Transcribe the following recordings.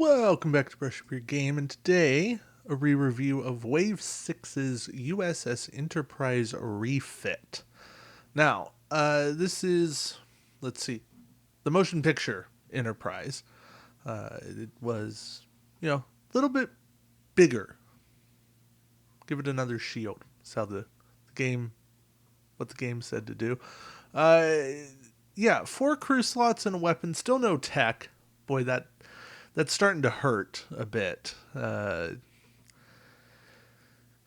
Welcome back to Brush Up Your Game, and today a re-review of Wave 6's USS Enterprise Refit. Now, this is, let's see, the motion picture Enterprise. It was, a little bit bigger. Give it another shield. That's how the game, what the game said to do. 4 crew slots and a weapon, still no tech. Boy, that's starting to hurt a bit. But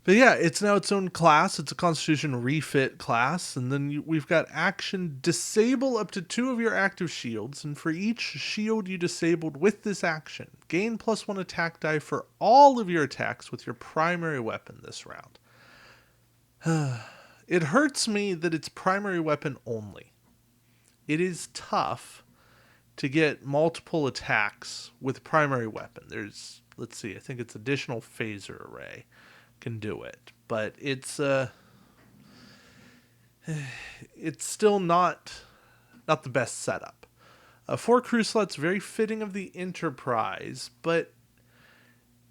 yeah, it's now its own class. It's a Constitution Refit class. And then we've got action: disable up to 2 of your active shields. And for each shield you disabled with this action, gain +1 attack die for all of your attacks with your primary weapon this round. It hurts me that it's primary weapon only. It is tough to get multiple attacks with primary weapon. There's, let's see, I think it's additional phaser array can do it, but it's still not the best setup. 4 crew slots, very fitting of the Enterprise, but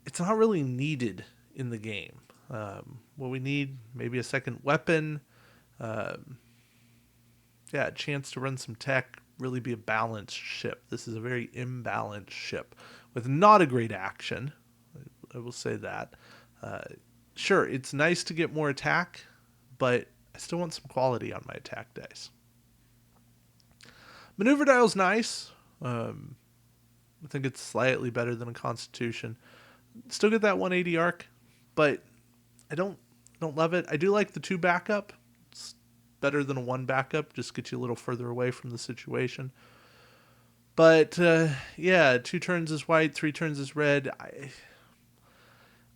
it's not really needed in the game. What we need, maybe a second weapon, a chance to run some tech, really be a balanced ship. This is a very imbalanced ship with not a great action. I will say that. Sure, it's nice to get more attack, but I still want some quality on my attack dice. Maneuver dial's nice. I think it's slightly better than a Constitution. Still get that 180 arc, but I don't love it. I do like the 2 backup. It's better than a 1 backup. Just gets you a little further away from the situation. But 2 turns is white, 3 turns is red.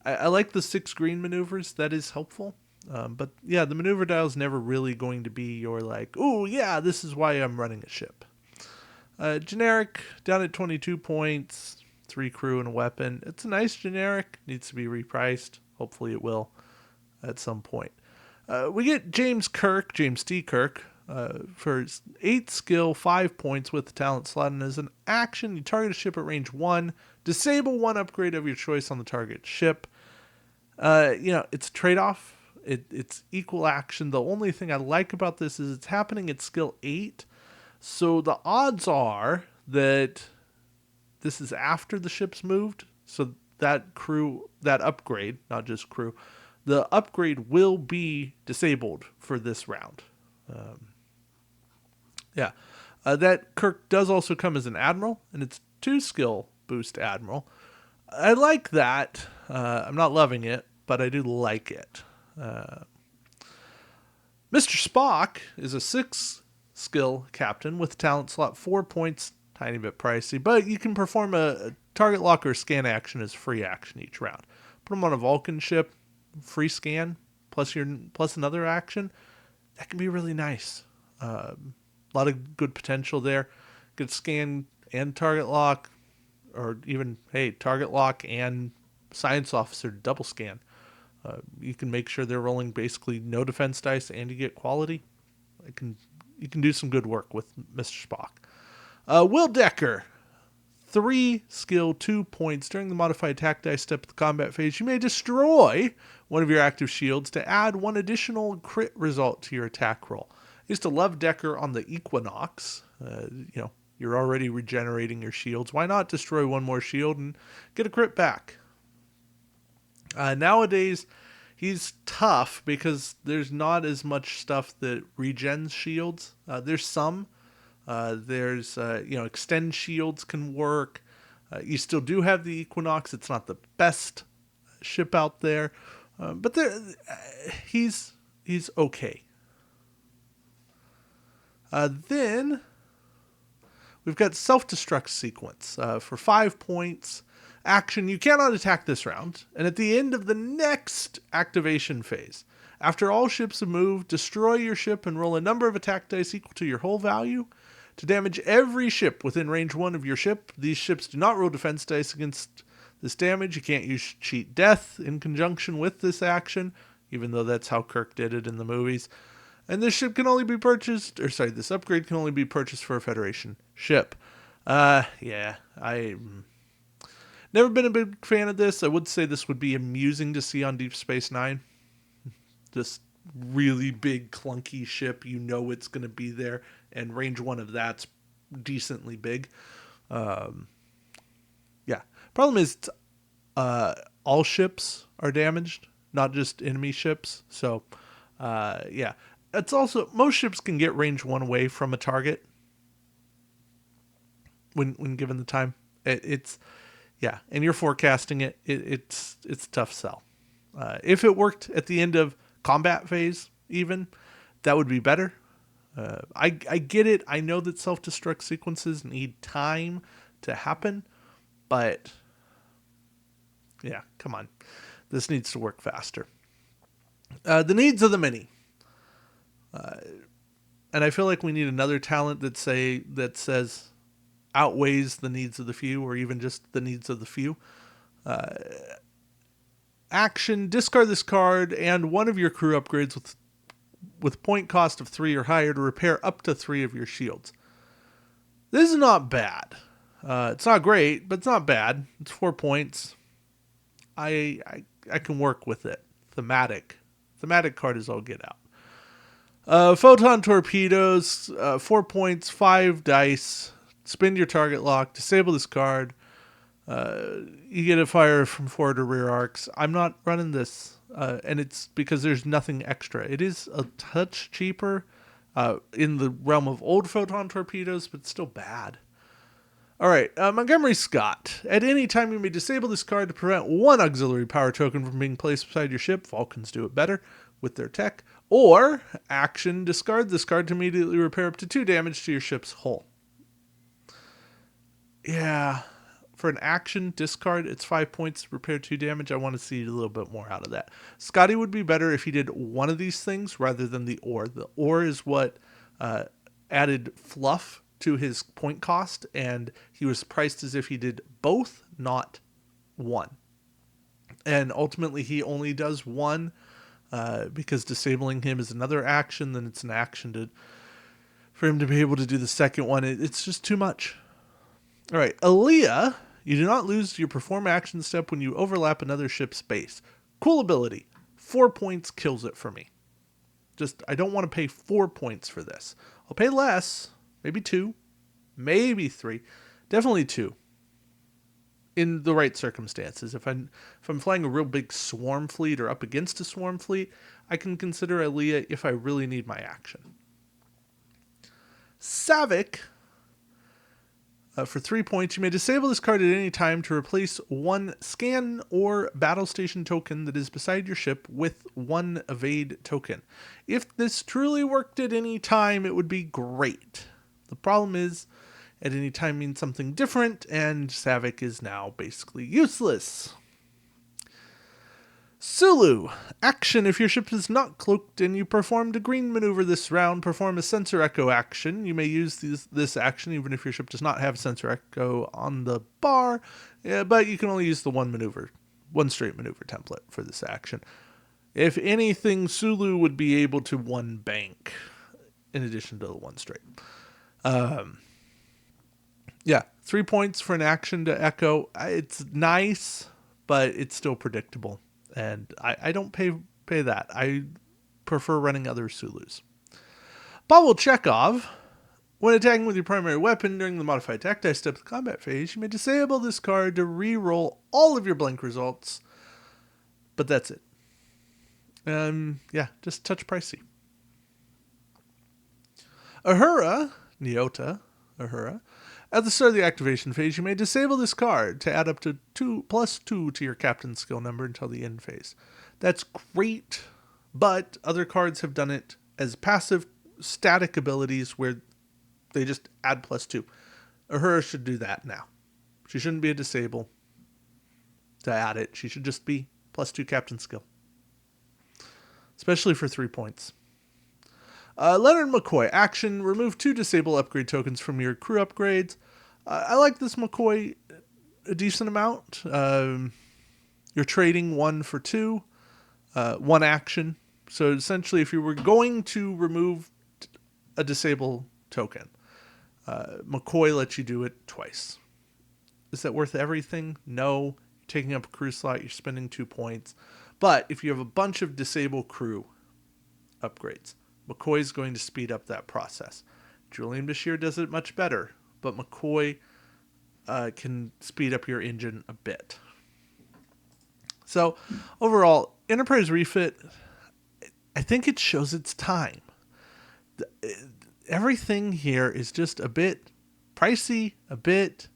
I like the 6 green maneuvers. That is helpful. But yeah, the maneuver dial is never really going to be your this is why I'm running a ship. Generic, down at 22 points, 3 crew and a weapon. It's a nice generic. Needs to be repriced. Hopefully it will at some point. We get James T. Kirk, for 8 skill, 5 points with the talent slot. And as an action, you target a ship at range 1, disable 1 upgrade of your choice on the target ship. It's a trade-off. It's equal action. The only thing I like about this is it's happening at skill 8. So the odds are that this is after the ship's moved. So that upgrade, not just crew, the upgrade will be disabled for this round. That Kirk does also come as an admiral, and it's 2 skill boost admiral. I like that. I'm not loving it, but I do like it. Mr. Spock is a 6 skill captain with talent slot, 4 points, tiny bit pricey, but you can perform a target lock or scan action as free action each round. Put him on a Vulcan ship, free scan plus another action. That can be really nice. A lot of good potential there. Good scan and target lock, or even target lock and science officer double scan. You can make sure they're rolling basically no defense dice, and you get quality. You can do some good work with Mr. Spock. Will Decker, 3 skill, 2 points. During the modified attack dice step of the combat phase, you may destroy one of your active shields to add 1 additional crit result to your attack roll. I used to love Decker on the Equinox. You're already regenerating your shields. Why not destroy 1 more shield and get a crit back? Nowadays, he's tough because there's not as much stuff that regens shields. There's some. Extend shields can work. You still do have the Equinox. It's not the best ship out there, but he's okay. Then we've got self-destruct sequence for 5 points. Action: you cannot attack this round, and at the end of the next activation phase, after all ships have moved, destroy your ship and roll a number of attack dice equal to your hull value to damage every ship within range 1 of your ship. These ships do not roll defense dice against this damage. You can't use cheat death in conjunction with this action, even though that's how Kirk did it in the movies. And this ship can only be purchased, this upgrade can only be purchased for a Federation ship. Never been a big fan of this. I would say this would be amusing to see on Deep Space Nine. Just really big, clunky ship. You know it's going to be there, and range 1 of that's decently big. Yeah. Problem is, all ships are damaged, not just enemy ships. So, yeah. It's also, most ships can get range 1 away from a target when given the time. It's yeah, and you're forecasting it. It's a tough sell. If it worked at the end of combat phase, even that would be better. I get it. I know that self-destruct sequences need time to happen, but yeah, come on, this needs to work faster. The needs of the many, and I feel like we need another talent that says outweighs the needs of the few, or even just the needs of the few. Action: discard this card and one of your crew upgrades with point cost of 3 or higher to repair up to 3 of your shields. This is not bad. It's not great, but it's not bad. It's 4 points. I can work with it. Thematic card is all get out. Photon torpedoes, 4 points, 5 dice. Spend your target lock. Disable this card. You get a fire from forward or rear arcs. I'm not running this, and it's because there's nothing extra. It is a touch cheaper in the realm of old photon torpedoes, but still bad. All right, Montgomery Scott. At any time, you may disable this card to prevent 1 auxiliary power token from being placed beside your ship. Falcons do it better with their tech. Or, action: discard this card to immediately repair up to 2 damage to your ship's hull. Yeah, for an action discard, it's 5 points, repair 2 damage. I want to see a little bit more out of that. Scotty would be better if he did one of these things rather than the ore. The ore is what added fluff to his point cost, and he was priced as if he did both, not one. And ultimately, he only does one because disabling him is another action. Then it's an action for him to be able to do the second one. It's just too much. All right, Aaliyah, you do not lose your perform action step when you overlap another ship's base. Cool ability. 4 points kills it for me. I don't want to pay 4 points for this. I'll pay less, maybe 2, maybe 3, definitely 2. In the right circumstances. If I'm flying a real big swarm fleet or up against a swarm fleet, I can consider Aaliyah if I really need my action. Savik, for 3 points, you may disable this card at any time to replace 1 scan or battle station token that is beside your ship with 1 evade token. If this truly worked at any time, it would be great. The problem is, at any time means something different, and Savik is now basically useless. Sulu. Action: if your ship is not cloaked and you performed a green maneuver this round, perform a sensor echo action. You may use this action even if your ship does not have sensor echo on the bar, but you can only use the one straight maneuver template for this action. If anything, Sulu would be able to 1 bank in addition to the 1 straight. Yeah, 3 points for an action to echo. It's nice, but it's still predictable. And I don't pay that. I prefer running other Sulus. Pavel Chekhov. When attacking with your primary weapon during the modified attack dice step of the combat phase, you may disable this card to re-roll all of your blank results. But that's it. Yeah, just touch pricey. Uhura. Nyota. Uhura. At the start of the activation phase, you may disable this card to add up to +2 to your captain's skill number until the end phase. That's great, but other cards have done it as passive static abilities where they just add +2. Uhura should do that now. She shouldn't be a disable to add it. She should just be +2 captain skill. Especially for 3 points. Leonard McCoy. Action: remove 2 disable upgrade tokens from your crew upgrades. I like this McCoy a decent amount. You're trading 1 for 2. 1 action. So essentially, if you were going to remove a disable token, McCoy lets you do it twice. Is that worth everything? No. You're taking up a crew slot, you're spending 2 points. But if you have a bunch of disabled crew upgrades, McCoy's going to speed up that process. Julian Bashir does it much better, but McCoy can speed up your engine a bit. So overall, Enterprise Refit, I think it shows its time. Everything here is just a bit pricey, a bit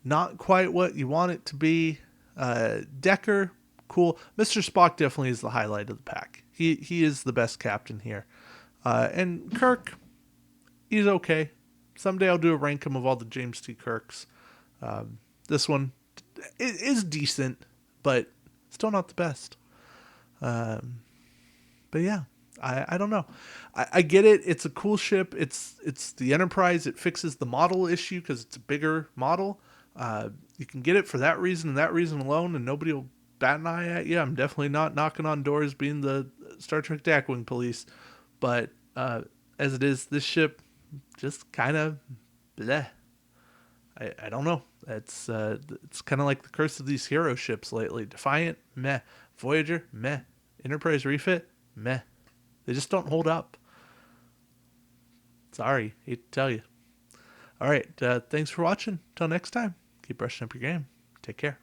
not quite what you want it to be. Decker, cool. Mr. Spock definitely is the highlight of the pack. He is the best captain here. And Kirk, he's okay. Someday I'll do a rankum of all the James T. Kirks. This one is decent, but still not the best. But yeah, I don't know. I get it. It's a cool ship. It's the Enterprise. It fixes the model issue because it's a bigger model. You can get it for that reason and that reason alone, and nobody will bat an eye at you. I'm definitely not knocking on doors being the Star Trek Dacwing police. But as it is, this ship just kind of bleh. I don't know. It's kind of like the curse of these hero ships lately. Defiant, meh. Voyager, meh. Enterprise Refit, meh. They just don't hold up. Sorry, hate to tell you. All right, thanks for watching. Till next time, keep brushing up your game. Take care.